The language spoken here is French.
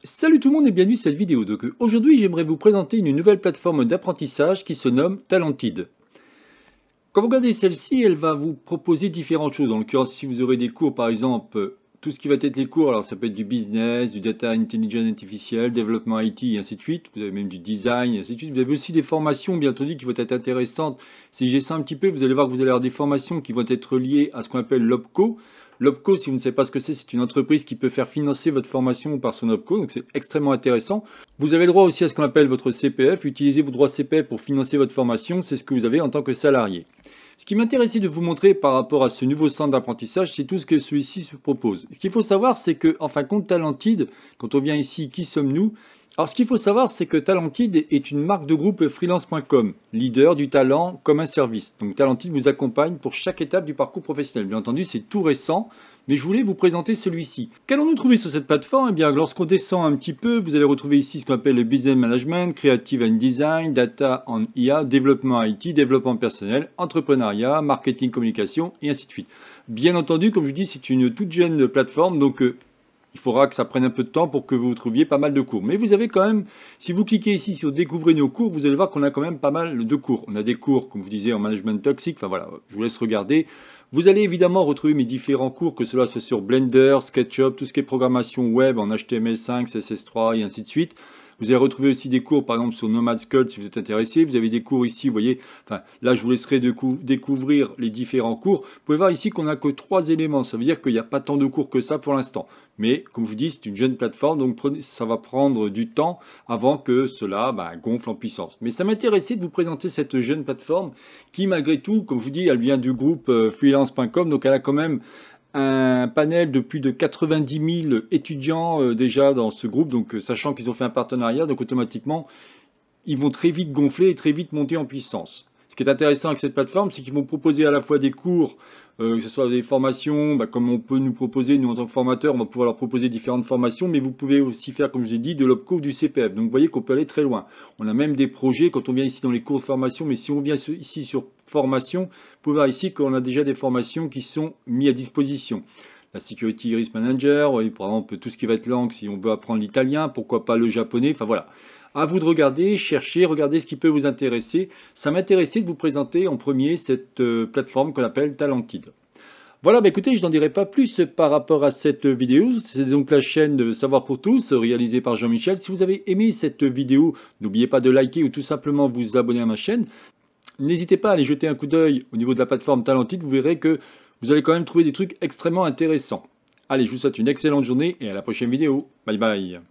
Salut tout le monde et bienvenue sur cette vidéo. Aujourd'hui j'aimerais vous présenter une nouvelle plateforme d'apprentissage qui se nomme Talented. Quand vous regardez celle-ci, elle va vous proposer différentes choses. En l'occurrence, si vous aurez des cours par exemple, tout ce qui va être les cours, alors ça peut être du business, du data intelligence artificielle, développement IT et ainsi de suite. Vous avez même du design et ainsi de suite. Vous avez aussi des formations bien entendu qui vont être intéressantes. Si j'ai ça un petit peu, vous allez voir que vous allez avoir des formations qui vont être liées à ce qu'on appelle l'OPCO. L'OPCO, si vous ne savez pas ce que c'est une entreprise qui peut faire financer votre formation par son OPCO, donc c'est extrêmement intéressant. Vous avez le droit aussi à ce qu'on appelle votre CPF, utilisez vos droits CPF pour financer votre formation, c'est ce que vous avez en tant que salarié. Ce qui m'intéressait de vous montrer par rapport à ce nouveau centre d'apprentissage, c'est tout ce que celui-ci se propose. Ce qu'il faut savoir, c'est que, en fin de compte, Talented, quand on vient ici, qui sommes-nous? Alors, ce qu'il faut savoir, c'est que Talented est une marque de groupe freelance.com, leader du talent comme un service. Donc, Talented vous accompagne pour chaque étape du parcours professionnel. Bien entendu, c'est tout récent, mais je voulais vous présenter celui-ci. Qu'allons-nous trouver sur cette plateforme? Eh bien, lorsqu'on descend un petit peu, vous allez retrouver ici ce qu'on appelle le business management, creative and design, data and IA, développement IT, développement personnel, entrepreneuriat, marketing, communication, et ainsi de suite. Bien entendu, comme je dis, c'est une toute jeune plateforme, donc il faudra que ça prenne un peu de temps pour que vous trouviez pas mal de cours. Mais vous avez quand même, si vous cliquez ici sur découvrir nos cours, vous allez voir qu'on a quand même pas mal de cours. On a des cours, comme je vous disais, en management toxique. Enfin voilà, je vous laisse regarder. Vous allez évidemment retrouver mes différents cours, que cela soit sur Blender, SketchUp, tout ce qui est programmation web en HTML5, CSS3 et ainsi de suite. Vous allez retrouver aussi des cours, par exemple, sur Nomad Sculpt si vous êtes intéressé. Vous avez des cours ici, vous voyez. Enfin, là, je vous laisserai découvrir les différents cours. Vous pouvez voir ici qu'on n'a que 3 éléments. Ça veut dire qu'il n'y a pas tant de cours que ça pour l'instant. Mais, comme je vous dis, c'est une jeune plateforme, donc ça va prendre du temps avant que cela gonfle en puissance. Mais ça m'intéressait de vous présenter cette jeune plateforme qui, malgré tout, comme je vous dis, elle vient du groupe freelance.com. Donc, elle a quand même un panel de plus de 90 000 étudiants déjà dans ce groupe, donc sachant qu'ils ont fait un partenariat, donc automatiquement, ils vont très vite gonfler et très vite monter en puissance. Ce qui est intéressant avec cette plateforme, c'est qu'ils vont proposer à la fois des cours, que ce soit des formations, comme on peut nous proposer, nous en tant que formateurs, on va pouvoir leur proposer différentes formations, mais vous pouvez aussi faire, comme je vous ai dit, de l'OPCO ou du CPF. Donc vous voyez qu'on peut aller très loin. On a même des projets quand on vient ici dans les cours de formation, mais si on vient ici sur formation, vous pouvez voir ici qu'on a déjà des formations qui sont mises à disposition. La Security Risk Manager, par exemple tout ce qui va être langue, si on veut apprendre l'italien, pourquoi pas le japonais, enfin voilà. À vous de regarder, chercher, regarder ce qui peut vous intéresser. Ça m'intéressait de vous présenter en premier cette plateforme qu'on appelle Talented. Voilà, écoutez, je n'en dirai pas plus par rapport à cette vidéo. C'est donc la chaîne de Savoir pour tous, réalisée par Jean-Michel. Si vous avez aimé cette vidéo, n'oubliez pas de liker ou tout simplement vous abonner à ma chaîne. N'hésitez pas à aller jeter un coup d'œil au niveau de la plateforme Talented. Vous verrez que vous allez quand même trouver des trucs extrêmement intéressants. Allez, je vous souhaite une excellente journée et à la prochaine vidéo. Bye bye.